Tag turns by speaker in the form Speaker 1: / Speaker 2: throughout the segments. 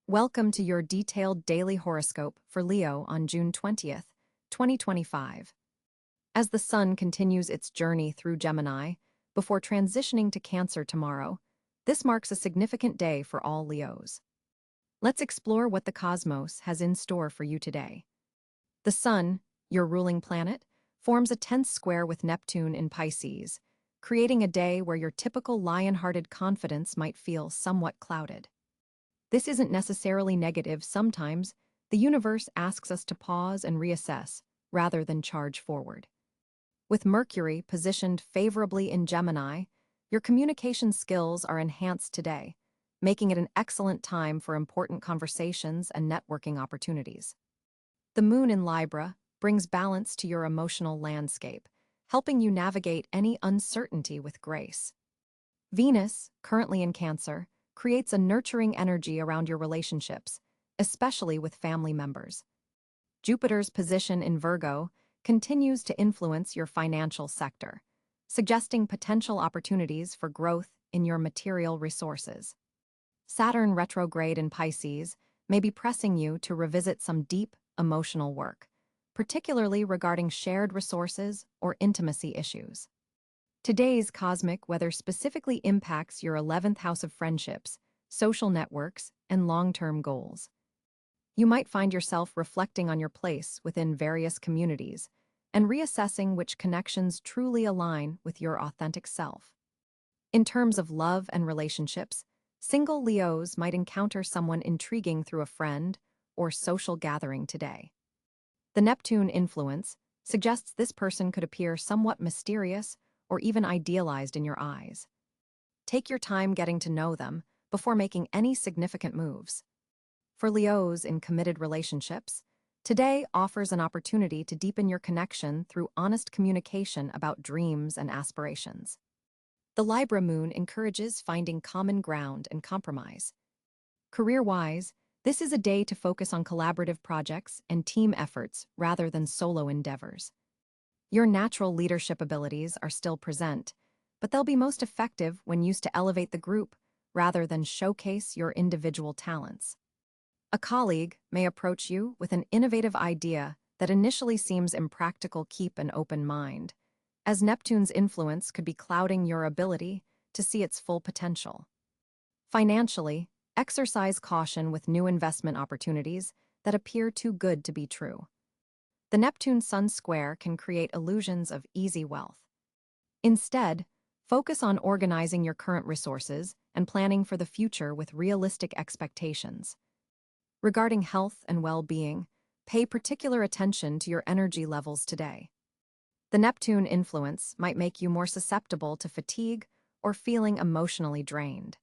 Speaker 1: Welcome to your detailed daily horoscope for Leo on June 20th, 2025. As the sun continues its journey through Gemini, before transitioning to Cancer tomorrow, this marks a significant day for all Leos. Let's explore what the cosmos has in store for you today. The sun, your ruling planet, forms a tense square with Neptune in Pisces, creating a day where your typical lion-hearted confidence might feel somewhat clouded. This isn't necessarily negative. Sometimes the universe asks us to pause and reassess rather than charge forward. With Mercury positioned favorably in Gemini, your communication skills are enhanced today, making it an excellent time for important conversations and networking opportunities. The moon in Libra brings balance to your emotional landscape, helping you navigate any uncertainty with grace. Venus, currently in Cancer, creates a nurturing energy around your relationships, especially with family members. Jupiter's position in Virgo continues to influence your financial sector, suggesting potential opportunities for growth in your material resources. Saturn retrograde in Pisces may be pressing you to revisit some deep emotional work, particularly regarding shared resources or intimacy issues. Today's cosmic weather specifically impacts your 11th house of friendships, social networks, and long-term goals. You might find yourself reflecting on your place within various communities and reassessing which connections truly align with your authentic self. In terms of love and relationships, single Leos might encounter someone intriguing through a friend or social gathering today. The Neptune influence suggests this person could appear somewhat mysterious or even idealized in your eyes. Take your time getting to know them before making any significant moves. For Leos in committed relationships, today offers an opportunity to deepen your connection through honest communication about dreams and aspirations. The Libra moon encourages finding common ground and compromise. Career-wise, this is a day to focus on collaborative projects and team efforts rather than solo endeavors. Your natural leadership abilities are still present, but they'll be most effective when used to elevate the group rather than showcase your individual talents. A colleague may approach you with an innovative idea that initially seems impractical. Keep an open mind, as Neptune's influence could be clouding your ability to see its full potential. Financially, exercise caution with new investment opportunities that appear too good to be true. The Neptune-Sun square can create illusions of easy wealth. Instead, focus on organizing your current resources and planning for the future with realistic expectations. Regarding health and well-being, pay particular attention to your energy levels today. The Neptune influence might make you more susceptible to fatigue or feeling emotionally drained.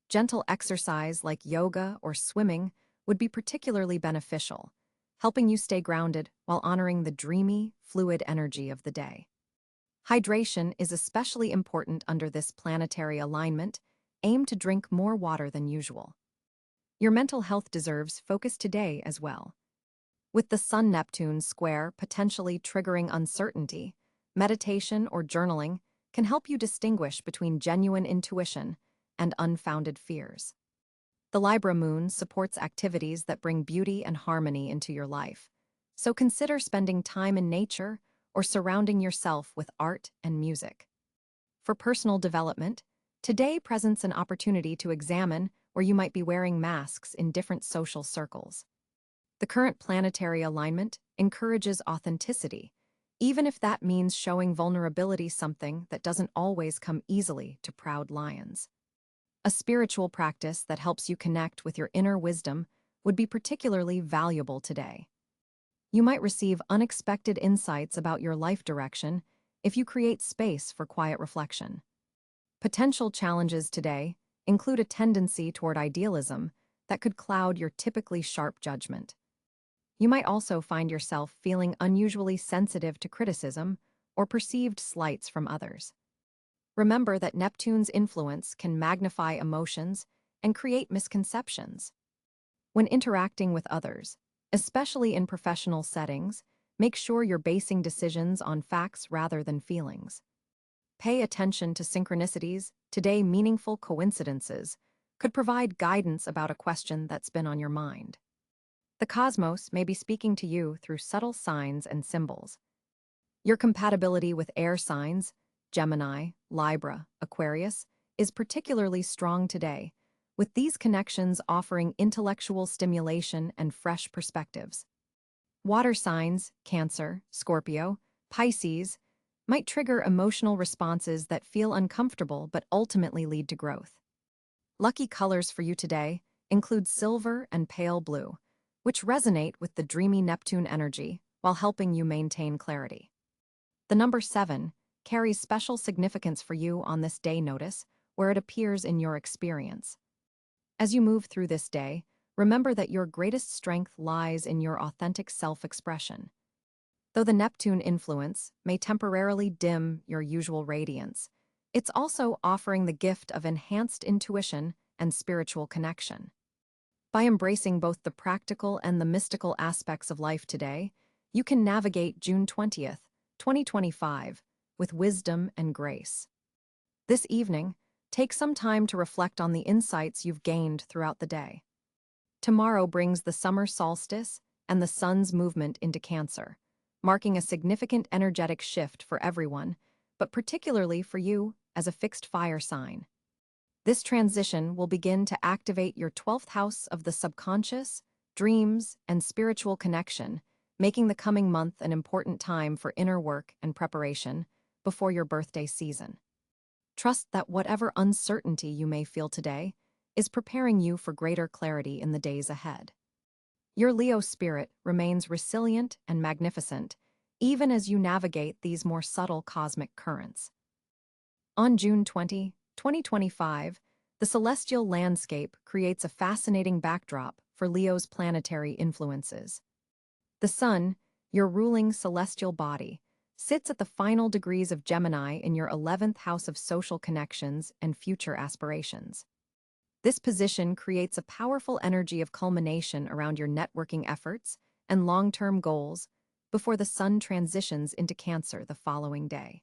Speaker 1: Gentle exercise like yoga or swimming would be particularly beneficial, helping you stay grounded while honoring the dreamy, fluid energy of the day. Hydration is especially important under this planetary alignment. Aim to drink more water than usual. Your mental health deserves focus today as well. With the Sun-Neptune square potentially triggering uncertainty, meditation or journaling can help you distinguish between genuine intuition and unfounded fears. The Libra moon supports activities that bring beauty and harmony into your life, so consider spending time in nature or surrounding yourself with art and music. For personal development, today presents an opportunity to examine where you might be wearing masks in different social circles. The current planetary alignment encourages authenticity, even if that means showing vulnerability, something that doesn't always come easily to proud lions. A spiritual practice that helps you connect with your inner wisdom would be particularly valuable today. You might receive unexpected insights about your life direction if you create space for quiet reflection. Potential challenges today include a tendency toward idealism that could cloud your typically sharp judgment. You might also find yourself feeling unusually sensitive to criticism or perceived slights from others. Remember that Neptune's influence can magnify emotions and create misconceptions. When interacting with others, especially in professional settings, make sure you're basing decisions on facts rather than feelings. Pay attention to synchronicities. Today, meaningful coincidences could provide guidance about a question that's been on your mind. The cosmos may be speaking to you through subtle signs and symbols. Your compatibility with air signs, Gemini, Libra, Aquarius, is particularly strong today, with these connections offering intellectual stimulation and fresh perspectives. Water signs, Cáncer, Scorpio, Pisces, might trigger emotional responses that feel uncomfortable but ultimately lead to growth. Lucky colors for you today include silver and pale blue, which resonate with the dreamy Neptune energy while helping you maintain clarity. The number 7 carries special significance for you on this day. Notice where it appears in your experience. As you move through this day, remember that your greatest strength lies in your authentic self-expression. Though the Neptune influence may temporarily dim your usual radiance, it's also offering the gift of enhanced intuition and spiritual connection. By embracing both the practical and the mystical aspects of life today, you can navigate June 20th, 2025, with wisdom and grace. This evening, take some time to reflect on the insights you've gained throughout the day. Tomorrow brings the summer solstice and the sun's movement into Cáncer, marking a significant energetic shift for everyone, but particularly for you as a fixed fire sign. This transition will begin to activate your 12th house of the subconscious, dreams, and spiritual connection, making the coming month an important time for inner work and preparation before your birthday season. Trust that whatever uncertainty you may feel today is preparing you for greater clarity in the days ahead. Your Leo spirit remains resilient and magnificent, even as you navigate these more subtle cosmic currents. On June 20, 2025, the celestial landscape creates a fascinating backdrop for Leo's planetary influences. The Sun, your ruling celestial body, sits at the final degrees of Gemini in your 11th house of social connections and future aspirations. This position creates a powerful energy of culmination around your networking efforts and long-term goals before the Sun transitions into Cáncer the following day.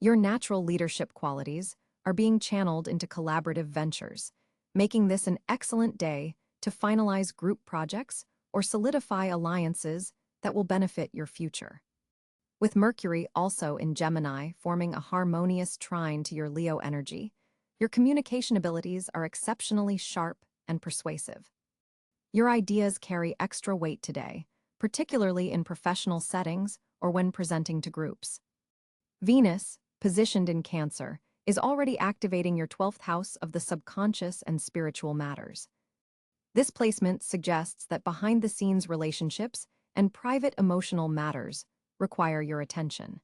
Speaker 1: Your natural leadership qualities are being channeled into collaborative ventures, making this an excellent day to finalize group projects or solidify alliances that will benefit your future. With Mercury also in Gemini forming a harmonious trine to your Leo energy, your communication abilities are exceptionally sharp and persuasive. Your ideas carry extra weight today, particularly in professional settings or when presenting to groups. Venus, positioned in Cáncer, is already activating your 12th house of the subconscious and spiritual matters. This placement suggests that behind-the-scenes relationships and private emotional matters require your attention.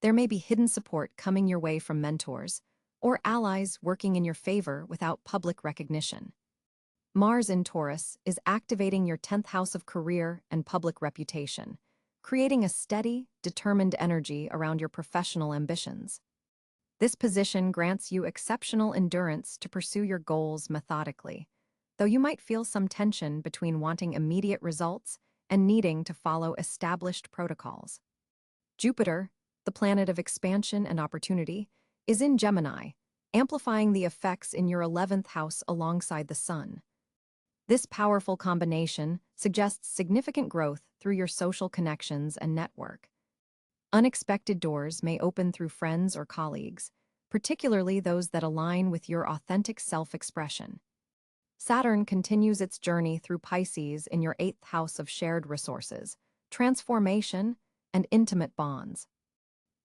Speaker 1: There may be hidden support coming your way from mentors or allies working in your favor without public recognition. Mars in Taurus is activating your 10th house of career and public reputation, creating a steady, determined energy around your professional ambitions. This position grants you exceptional endurance to pursue your goals methodically, though you might feel some tension between wanting immediate results and needing to follow established protocols. Jupiter, the planet of expansion and opportunity, is in Gemini, amplifying the effects in your 11th house alongside the Sun. This powerful combination suggests significant growth through your social connections and network. Unexpected doors may open through friends or colleagues, particularly those that align with your authentic self-expression. Saturn continues its journey through Pisces in your 8th house of shared resources, transformation, and intimate bonds.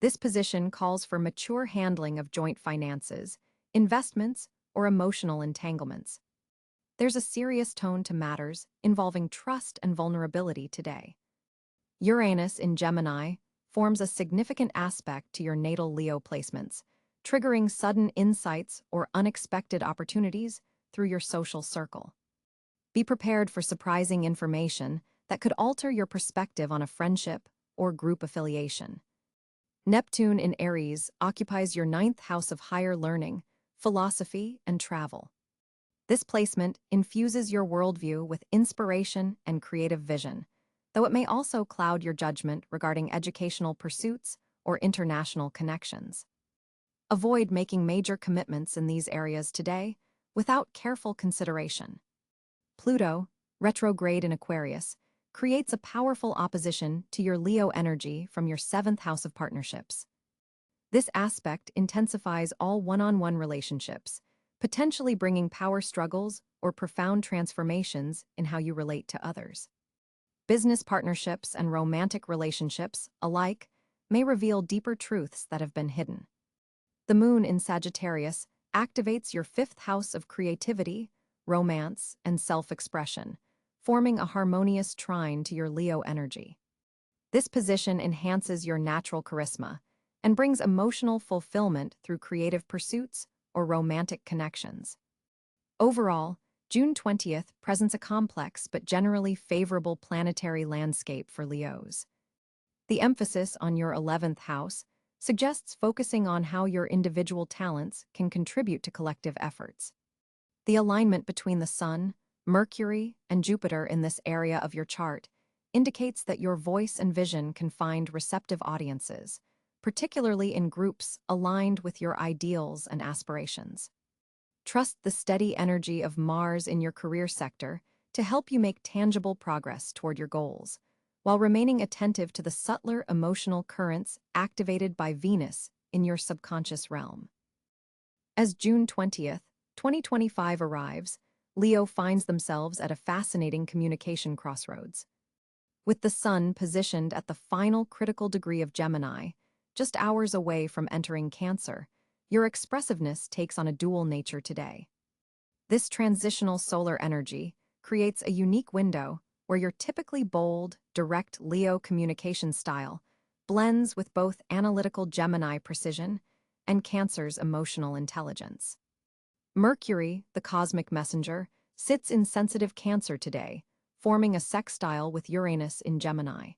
Speaker 1: This position calls for mature handling of joint finances, investments, or emotional entanglements. There's a serious tone to matters involving trust and vulnerability today. Uranus in Gemini forms a significant aspect to your natal Leo placements, triggering sudden insights or unexpected opportunities through your social circle. Be prepared for surprising information that could alter your perspective on a friendship or group affiliation. Neptune in Aries occupies your 9th house of higher learning, philosophy, and travel. This placement infuses your worldview with inspiration and creative vision, though it may also cloud your judgment regarding educational pursuits or international connections. Avoid making major commitments in these areas today, without careful consideration. Pluto, retrograde in Aquarius, creates a powerful opposition to your Leo energy from your seventh house of partnerships. This aspect intensifies all one-on-one relationships, potentially bringing power struggles or profound transformations in how you relate to others. Business partnerships and romantic relationships, alike, may reveal deeper truths that have been hidden. The moon in Sagittarius activates your fifth house of creativity, romance, and self-expression, forming a harmonious trine to your Leo energy. This position enhances your natural charisma and brings emotional fulfillment through creative pursuits or romantic connections. Overall, June 20th presents a complex but generally favorable planetary landscape for Leos. The emphasis on your 11th house suggests focusing on how your individual talents can contribute to collective efforts. The alignment between the Sun, Mercury, and Jupiter in this area of your chart indicates that your voice and vision can find receptive audiences, particularly in groups aligned with your ideals and aspirations. Trust the steady energy of Mars in your career sector to help you make tangible progress toward your goals, while remaining attentive to the subtler emotional currents activated by Venus in your subconscious realm. As June 20th, 2025 arrives, Leo finds themselves at a fascinating communication crossroads. With the Sun positioned at the final critical degree of Gemini, just hours away from entering Cáncer, your expressiveness takes on a dual nature today. This transitional solar energy creates a unique window where your typically bold, direct Leo communication style blends with both analytical Gemini precision and Cáncer's emotional intelligence. Mercury, the cosmic messenger, sits in sensitive Cáncer today, forming a sextile with Uranus in Gemini.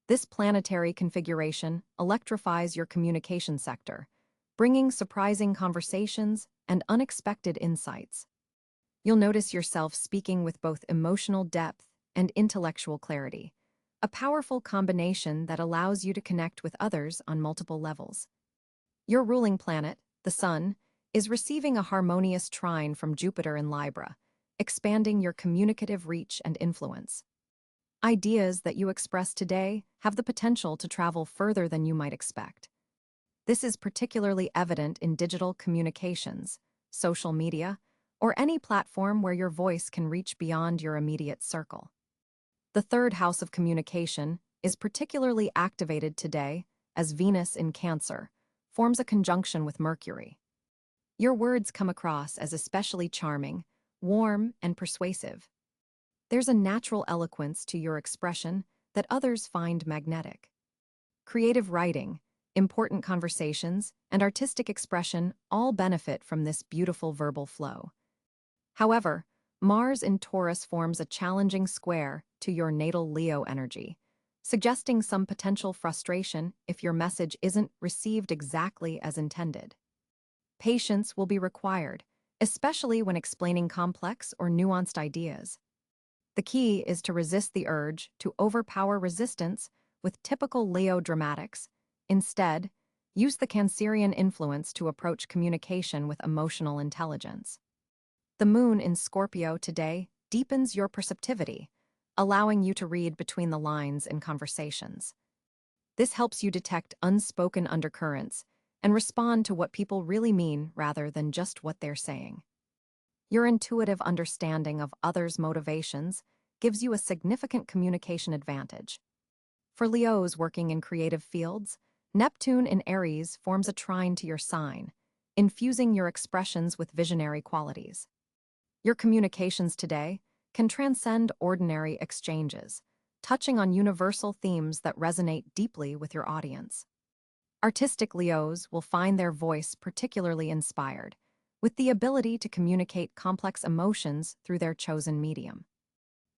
Speaker 1: This planetary configuration electrifies your communication sector, bringing surprising conversations and unexpected insights. You'll notice yourself speaking with both emotional depth and intellectual clarity, a powerful combination that allows you to connect with others on multiple levels. Your ruling planet, the Sun, is receiving a harmonious trine from Jupiter in Libra, expanding your communicative reach and influence. Ideas that you express today have the potential to travel further than you might expect. This is particularly evident in digital communications, social media, or any platform where your voice can reach beyond your immediate circle. The third house of communication is particularly activated today as Venus in Cáncer forms a conjunction with Mercury. Your words come across as especially charming, warm, and persuasive. There's a natural eloquence to your expression that others find magnetic. Creative writing, important conversations, and artistic expression all benefit from this beautiful verbal flow. However, Mars in Taurus forms a challenging square to your natal Leo energy, suggesting some potential frustration if your message isn't received exactly as intended. Patience will be required, especially when explaining complex or nuanced ideas. The key is to resist the urge to overpower resistance with typical Leo dramatics. Instead, use the Cancerian influence to approach communication with emotional intelligence. The moon in Scorpio today deepens your perceptivity, allowing you to read between the lines in conversations. This helps you detect unspoken undercurrents and respond to what people really mean rather than just what they're saying. Your intuitive understanding of others' motivations gives you a significant communication advantage. For Leos working in creative fields, Neptune in Aries forms a trine to your sign, infusing your expressions with visionary qualities. Your communications today can transcend ordinary exchanges, touching on universal themes that resonate deeply with your audience. Artistic Leos will find their voice particularly inspired, with the ability to communicate complex emotions through their chosen medium.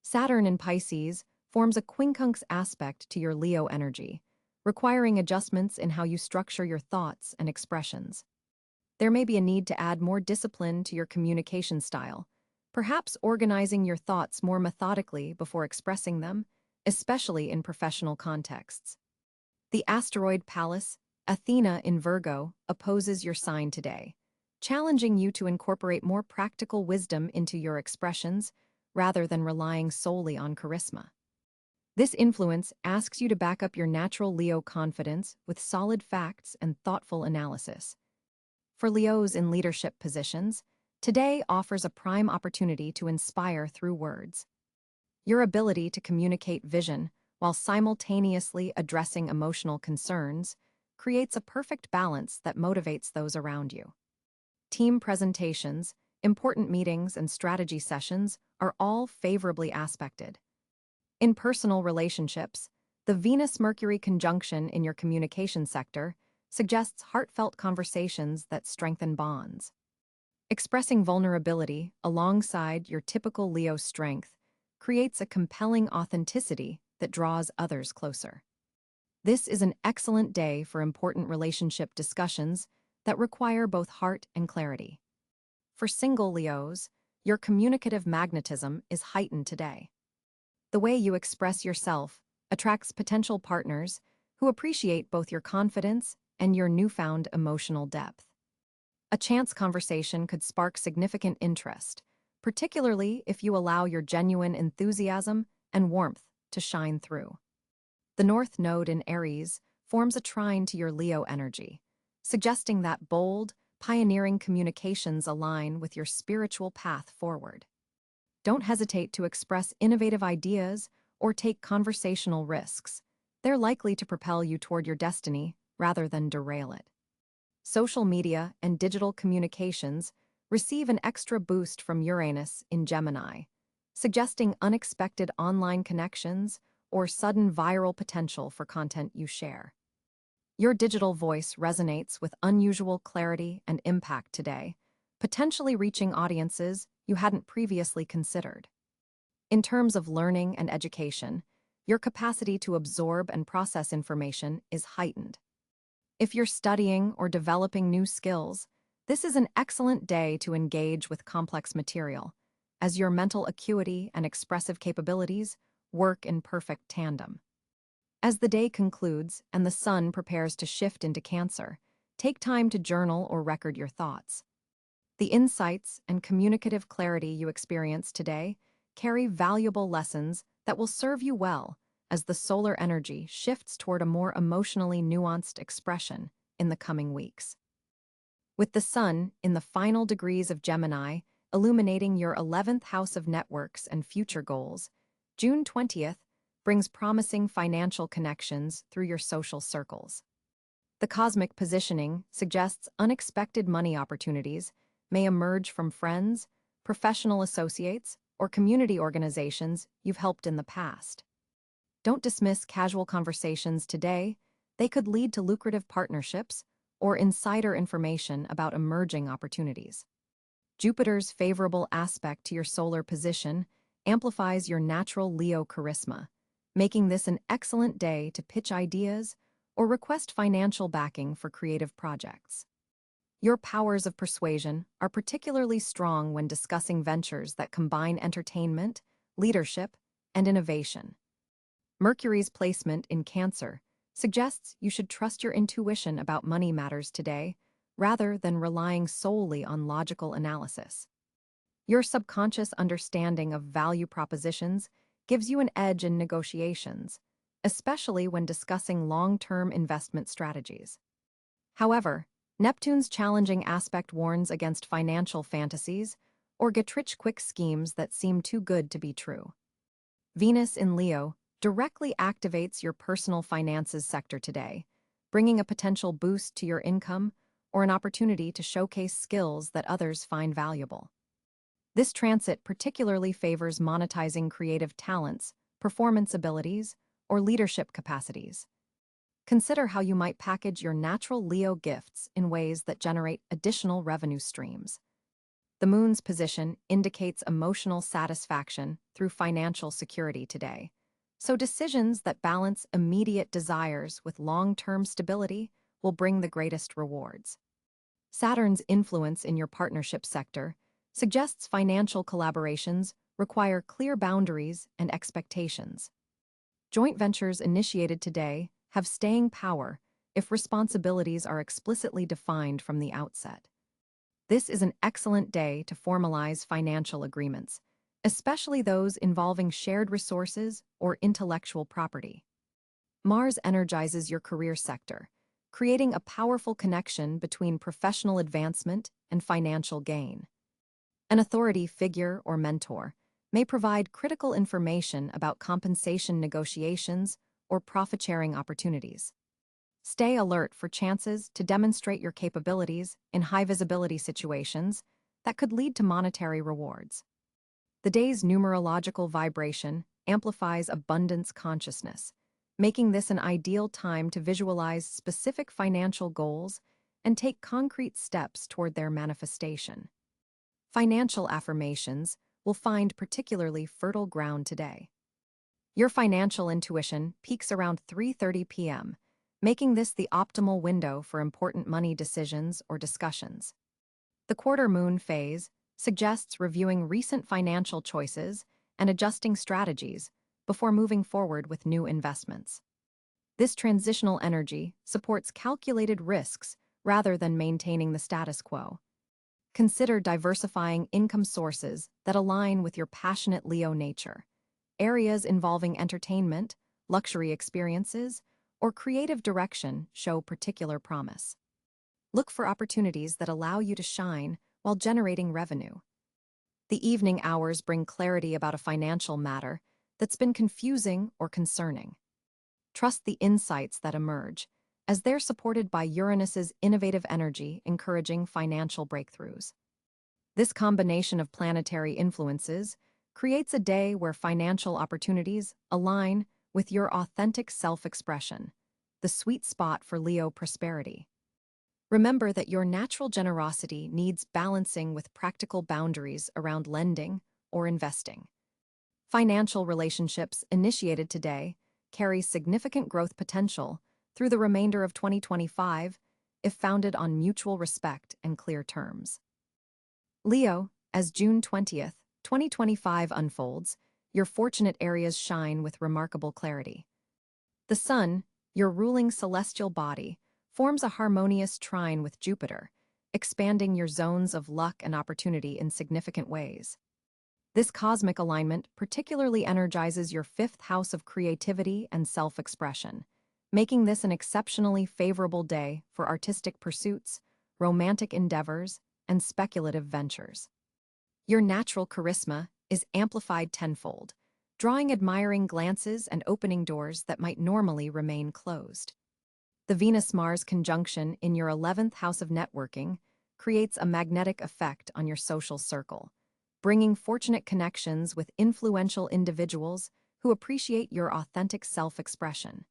Speaker 1: Saturn in Pisces forms a quincunx aspect to your Leo energy, requiring adjustments in how you structure your thoughts and expressions. There may be a need to add more discipline to your communication style, perhaps organizing your thoughts more methodically before expressing them, especially in professional contexts. The asteroid Pallas, Athena in Virgo, opposes your sign today, challenging you to incorporate more practical wisdom into your expressions rather than relying solely on charisma. This influence asks you to back up your natural Leo confidence with solid facts and thoughtful analysis. For Leos in leadership positions, today offers a prime opportunity to inspire through words. Your ability to communicate vision while simultaneously addressing emotional concerns creates a perfect balance that motivates those around you. Team presentations, important meetings, and strategy sessions are all favorably aspected. In personal relationships, the Venus-Mercury conjunction in your communication sector suggests heartfelt conversations that strengthen bonds. Expressing vulnerability alongside your typical Leo strength creates a compelling authenticity that draws others closer. This is an excellent day for important relationship discussions that require both heart and clarity. For single Leos, your communicative magnetism is heightened today. The way you express yourself attracts potential partners who appreciate both your confidence and your newfound emotional depth. A chance conversation could spark significant interest, particularly if you allow your genuine enthusiasm and warmth to shine through. The North Node in Aries forms a trine to your Leo energy, suggesting that bold, pioneering communications align with your spiritual path forward. Don't hesitate to express innovative ideas or take conversational risks. They're likely to propel you toward your destiny rather than derail it. Social media and digital communications receive an extra boost from Uranus in Gemini, suggesting unexpected online connections or sudden viral potential for content you share. Your digital voice resonates with unusual clarity and impact today, potentially reaching audiences you hadn't previously considered. In terms of learning and education, your capacity to absorb and process information is heightened. If you're studying or developing new skills, this is an excellent day to engage with complex material, as your mental acuity and expressive capabilities work in perfect tandem. As the day concludes and the sun prepares to shift into Cáncer, take time to journal or record your thoughts. The insights and communicative clarity you experience today carry valuable lessons that will serve you well as the solar energy shifts toward a more emotionally nuanced expression in the coming weeks. With the sun in the final degrees of Gemini, illuminating your 11th house of networks and future goals, June 20th brings promising financial connections through your social circles. The cosmic positioning suggests unexpected money opportunities may emerge from friends, professional associates, or community organizations you've helped in the past. Don't dismiss casual conversations today. They could lead to lucrative partnerships or insider information about emerging opportunities. Jupiter's favorable aspect to your solar position amplifies your natural Leo charisma, making this an excellent day to pitch ideas or request financial backing for creative projects. Your powers of persuasion are particularly strong when discussing ventures that combine entertainment, leadership, and innovation. Mercury's placement in Cáncer suggests you should trust your intuition about money matters today, rather than relying solely on logical analysis. Your subconscious understanding of value propositions gives you an edge in negotiations, especially when discussing long-term investment strategies. However, Neptune's challenging aspect warns against financial fantasies or get-rich-quick schemes that seem too good to be true. Venus in Leo directly activates your personal finances sector today, bringing a potential boost to your income or an opportunity to showcase skills that others find valuable. This transit particularly favors monetizing creative talents, performance abilities, or leadership capacities. Consider how you might package your natural Leo gifts in ways that generate additional revenue streams. The moon's position indicates emotional satisfaction through financial security today, so decisions that balance immediate desires with long-term stability will bring the greatest rewards. Saturn's influence in your partnership sector suggests financial collaborations require clear boundaries and expectations. Joint ventures initiated today have staying power if responsibilities are explicitly defined from the outset. This is an excellent day to formalize financial agreements, especially those involving shared resources or intellectual property. Mars energizes your career sector, creating a powerful connection between professional advancement and financial gain. An authority figure or mentor may provide critical information about compensation negotiations or profit-sharing opportunities. Stay alert for chances to demonstrate your capabilities in high-visibility situations that could lead to monetary rewards. The day's numerological vibration amplifies abundance consciousness, making this an ideal time to visualize specific financial goals and take concrete steps toward their manifestation. Financial affirmations will find particularly fertile ground today. Your financial intuition peaks around 3:30 p.m., making this the optimal window for important money decisions or discussions. The quarter moon phase suggests reviewing recent financial choices and adjusting strategies before moving forward with new investments. This transitional energy supports calculated risks rather than maintaining the status quo. Consider diversifying income sources that align with your passionate Leo nature. Areas involving entertainment, luxury experiences, or creative direction show particular promise. Look for opportunities that allow you to shine while generating revenue. The evening hours bring clarity about a financial matter that's been confusing or concerning. Trust the insights that emerge, as they're supported by Uranus's innovative energy encouraging financial breakthroughs. This combination of planetary influences creates a day where financial opportunities align with your authentic self-expression, the sweet spot for Leo prosperity. Remember that your natural generosity needs balancing with practical boundaries around lending or investing. Financial relationships initiated today carry significant growth potential through the remainder of 2025 if founded on mutual respect and clear terms. Leo, as June 20th, 2025 unfolds, your fortunate areas shine with remarkable clarity. The Sun, your ruling celestial body, forms a harmonious trine with Jupiter, expanding your zones of luck and opportunity in significant ways. This cosmic alignment particularly energizes your fifth house of creativity and self-expression, making this an exceptionally favorable day for artistic pursuits, romantic endeavors, and speculative ventures. Your natural charisma is amplified tenfold, drawing admiring glances and opening doors that might normally remain closed. The Venus-Mars conjunction in your 11th house of networking creates a magnetic effect on your social circle, bringing fortunate connections with influential individuals who appreciate your authentic self-expression.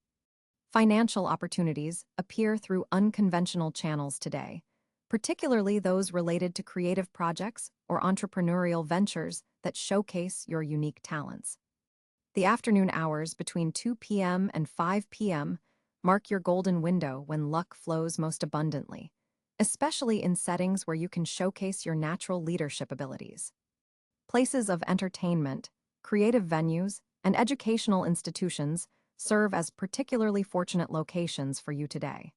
Speaker 1: Financial opportunities appear through unconventional channels today, particularly those related to creative projects or entrepreneurial ventures that showcase your unique talents. The afternoon hours between 2 p.m. and 5 p.m. mark your golden window when luck flows most abundantly, especially in settings where you can showcase your natural leadership abilities. Places of entertainment, creative venues, and educational institutions serve as particularly fortunate locations for you today.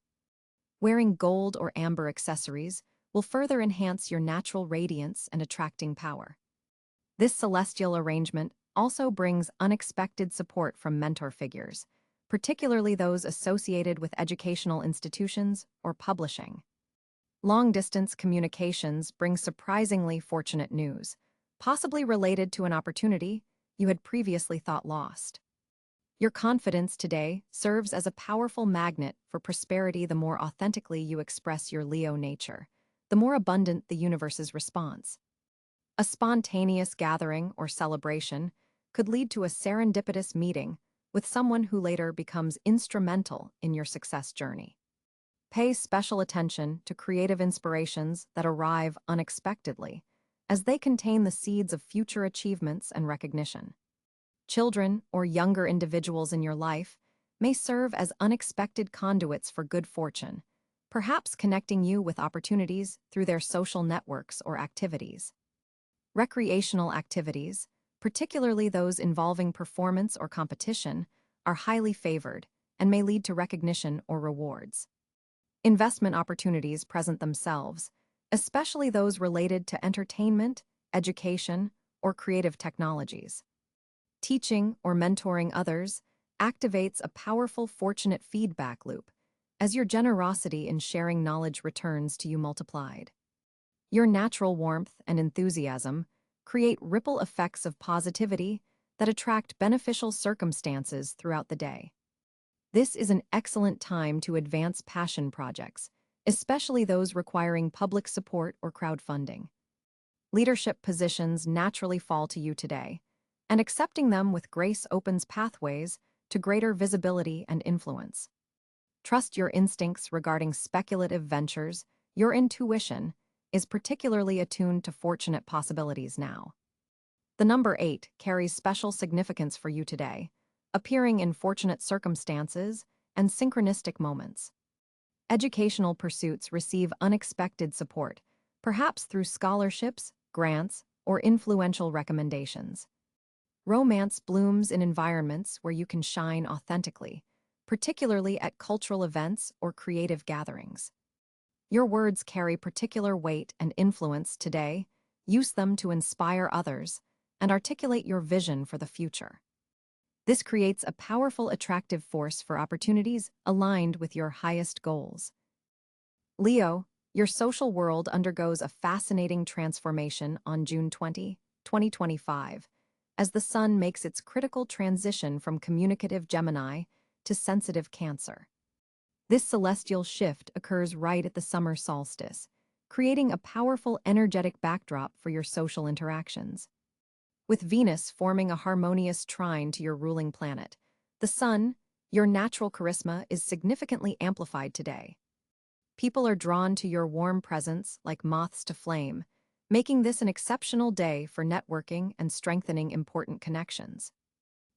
Speaker 1: Wearing gold or amber accessories will further enhance your natural radiance and attracting power. This celestial arrangement also brings unexpected support from mentor figures, particularly those associated with educational institutions or publishing. Long-distance communications bring surprisingly fortunate news, possibly related to an opportunity you had previously thought lost. Your confidence today serves as a powerful magnet for prosperity. The more authentically you express your Leo nature, the more abundant the universe's response. A spontaneous gathering or celebration could lead to a serendipitous meeting with someone who later becomes instrumental in your success journey. Pay special attention to creative inspirations that arrive unexpectedly, as they contain the seeds of future achievements and recognition. Children or younger individuals in your life may serve as unexpected conduits for good fortune, perhaps connecting you with opportunities through their social networks or activities. Recreational activities, particularly those involving performance or competition, are highly favored and may lead to recognition or rewards. Investment opportunities present themselves, especially those related to entertainment, education, or creative technologies. Teaching or mentoring others activates a powerful fortunate feedback loop, as your generosity in sharing knowledge returns to you multiplied. Your natural warmth and enthusiasm create ripple effects of positivity that attract beneficial circumstances throughout the day. This is an excellent time to advance passion projects, especially those requiring public support or crowdfunding. Leadership positions naturally fall to you today, and accepting them with grace opens pathways to greater visibility and influence. Trust your instincts regarding speculative ventures. Your intuition is particularly attuned to fortunate possibilities now. The number 8 carries special significance for you today, appearing in fortunate circumstances and synchronistic moments. Educational pursuits receive unexpected support, perhaps through scholarships, grants, or influential recommendations. Romance blooms in environments where you can shine authentically, particularly at cultural events or creative gatherings. Your words carry particular weight and influence today. Use them to inspire others and articulate your vision for the future. This creates a powerful attractive force for opportunities aligned with your highest goals. Leo, your social world undergoes a fascinating transformation on June 20, 2025, as the Sun makes its critical transition from communicative Gemini to sensitive Cáncer. This celestial shift occurs right at the summer solstice, creating a powerful energetic backdrop for your social interactions. With Venus forming a harmonious trine to your ruling planet, the Sun, your natural charisma is significantly amplified today. People are drawn to your warm presence like moths to flame, making this an exceptional day for networking and strengthening important connections.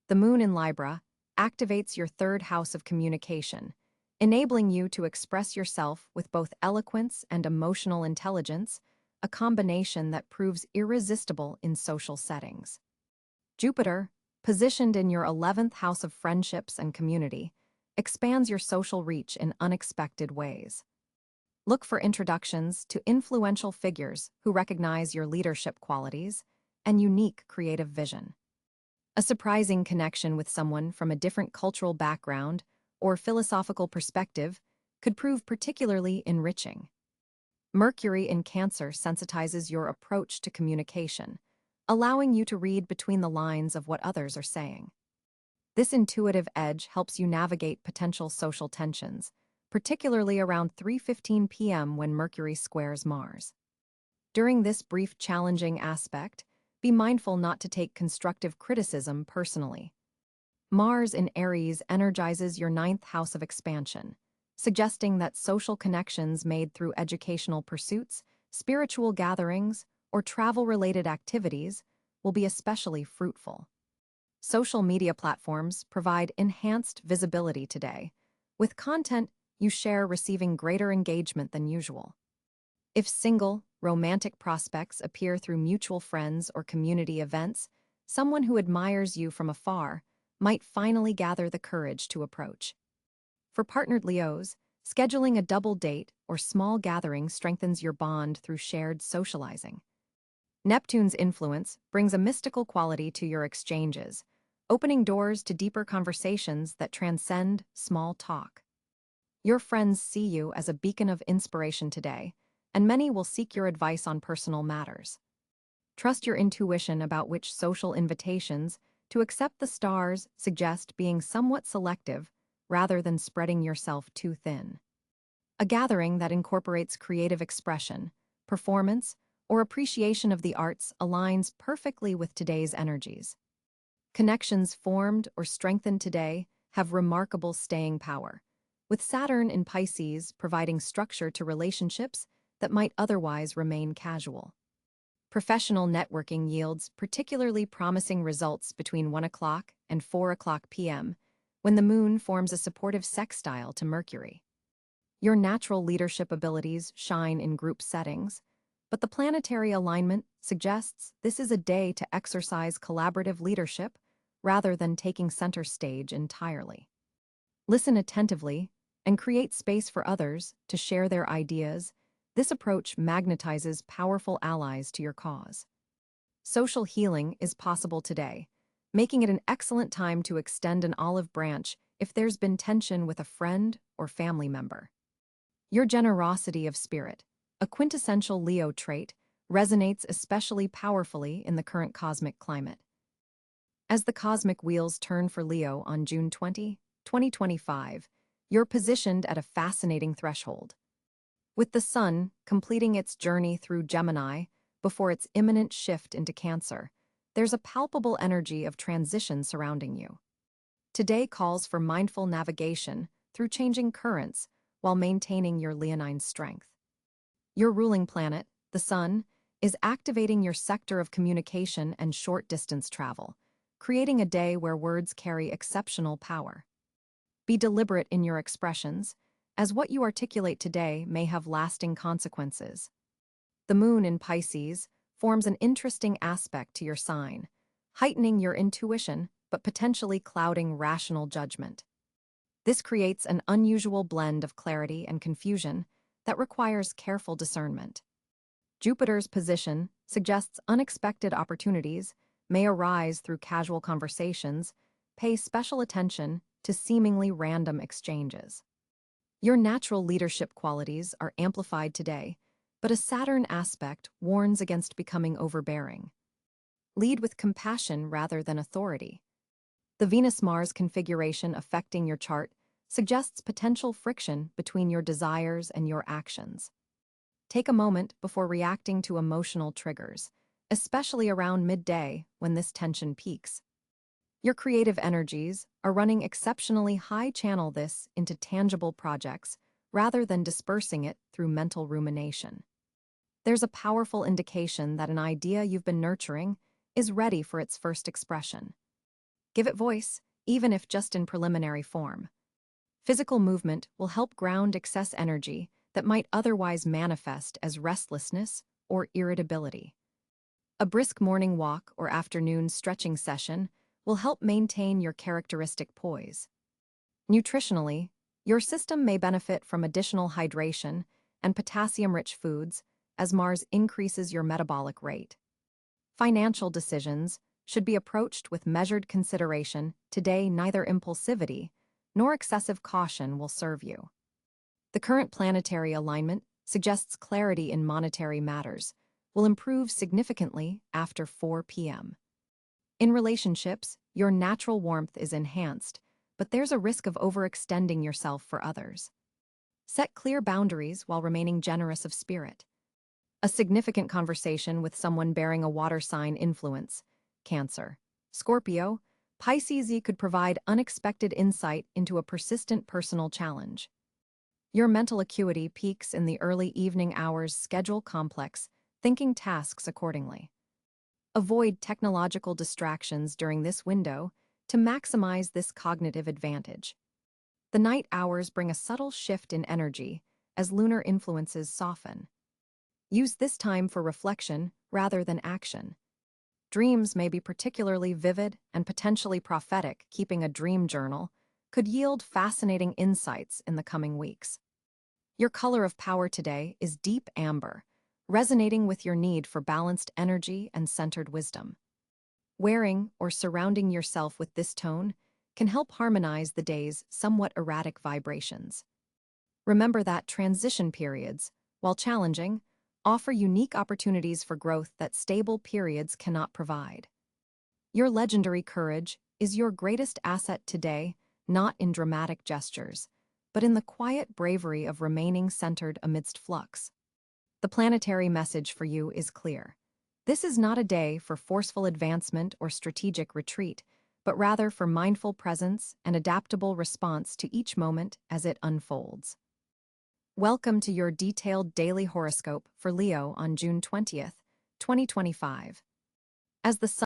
Speaker 1: The Moon in Libra activates your third house of communication, enabling you to express yourself with both eloquence and emotional intelligence, a combination that proves irresistible in social settings. Jupiter, positioned in your 11th house of friendships and community, expands your social reach in unexpected ways. Look for introductions to influential figures who recognize your leadership qualities and unique creative vision. A surprising connection with someone from a different cultural background or philosophical perspective could prove particularly enriching. Mercury in Cáncer sensitizes your approach to communication, allowing you to read between the lines of what others are saying. This intuitive edge helps you navigate potential social tensions, particularly around 3:15 p.m. when Mercury squares Mars. During this brief challenging aspect, be mindful not to take constructive criticism personally. Mars in Aries energizes your 9th house of expansion, suggesting that social connections made through educational pursuits, spiritual gatherings, or travel-related activities will be especially fruitful. Social media platforms provide enhanced visibility today, with content you share receiving greater engagement than usual. If single, romantic prospects appear through mutual friends or community events, someone who admires you from afar might finally gather the courage to approach. For partnered Leos, scheduling a double date or small gathering strengthens your bond through shared socializing. Neptune's influence brings a mystical quality to your exchanges, opening doors to deeper conversations that transcend small talk. Your friends see you as a beacon of inspiration today, and many will seek your advice on personal matters. Trust your intuition about which social invitations to accept. The stars suggest being somewhat selective rather than spreading yourself too thin. A gathering that incorporates creative expression, performance, or appreciation of the arts aligns perfectly with today's energies. Connections formed or strengthened today have remarkable staying power, with Saturn in Pisces providing structure to relationships that might otherwise remain casual. Professional networking yields particularly promising results between 1 o'clock and 4 o'clock p.m., when the Moon forms a supportive sextile to Mercury. Your natural leadership abilities shine in group settings, but the planetary alignment suggests this is a day to exercise collaborative leadership rather than taking center stage entirely. Listen attentively and create space for others to share their ideas, This approach magnetizes powerful allies to your cause. Social healing is possible today, making it an excellent time to extend an olive branch if there's been tension with a friend or family member. Your generosity of spirit, a quintessential Leo trait, resonates especially powerfully in the current cosmic climate. As the cosmic wheels turn for Leo on June 20, 2025, you're positioned at a fascinating threshold. With the Sun completing its journey through Gemini before its imminent shift into Cáncer, there's a palpable energy of transition surrounding you. Today calls for mindful navigation through changing currents while maintaining your leonine strength. Your ruling planet, the Sun, is activating your sector of communication and short-distance travel, creating a day where words carry exceptional power. Be deliberate in your expressions, as what you articulate today may have lasting consequences. The Moon in Pisces forms an interesting aspect to your sign, heightening your intuition but potentially clouding rational judgment. This creates an unusual blend of clarity and confusion that requires careful discernment. Jupiter's position suggests unexpected opportunities may arise through casual conversations. Pay special attention to seemingly random exchanges. Your natural leadership qualities are amplified today, but a Saturn aspect warns against becoming overbearing. Lead with compassion rather than authority. The Venus-Mars configuration affecting your chart suggests potential friction between your desires and your actions. Take a moment before reacting to emotional triggers, especially around midday when this tension peaks. Your creative energies are running exceptionally high. Channel this into tangible projects rather than dispersing it through mental rumination. There's a powerful indication that an idea you've been nurturing is ready for its first expression. Give it voice, even if just in preliminary form. Physical movement will help ground excess energy that might otherwise manifest as restlessness or irritability. A brisk morning walk or afternoon stretching session will help maintain your characteristic poise. Nutritionally, your system may benefit from additional hydration and potassium-rich foods as Mars increases your metabolic rate. Financial decisions should be approached with measured consideration. Today, neither impulsivity nor excessive caution will serve you. The current planetary alignment suggests clarity in monetary matters will improve significantly after 4 p.m. In relationships, your natural warmth is enhanced, but there's a risk of overextending yourself for others. Set clear boundaries while remaining generous of spirit. A significant conversation with someone bearing a water sign influence, Cáncer, Scorpio, Pisces could provide unexpected insight into a persistent personal challenge. Your mental acuity peaks in the early evening hours. Schedule complex, thinking tasks accordingly. Avoid technological distractions during this window to maximize this cognitive advantage. The night hours bring a subtle shift in energy as lunar influences soften. Use this time for reflection rather than action. Dreams may be particularly vivid and potentially prophetic. Keeping a dream journal could yield fascinating insights in the coming weeks. Your color of power today is deep amber, resonating with your need for balanced energy and centered wisdom. Wearing or surrounding yourself with this tone can help harmonize the day's somewhat erratic vibrations. Remember that transition periods, while challenging, offer unique opportunities for growth that stable periods cannot provide. Your legendary courage is your greatest asset today, not in dramatic gestures, but in the quiet bravery of remaining centered amidst flux. The planetary message for you is clear. This is not a day for forceful advancement or strategic retreat, but rather for mindful presence and adaptable response to each moment as it unfolds. Welcome to your detailed daily horoscope for Leo on June 20th, 2025. As the sun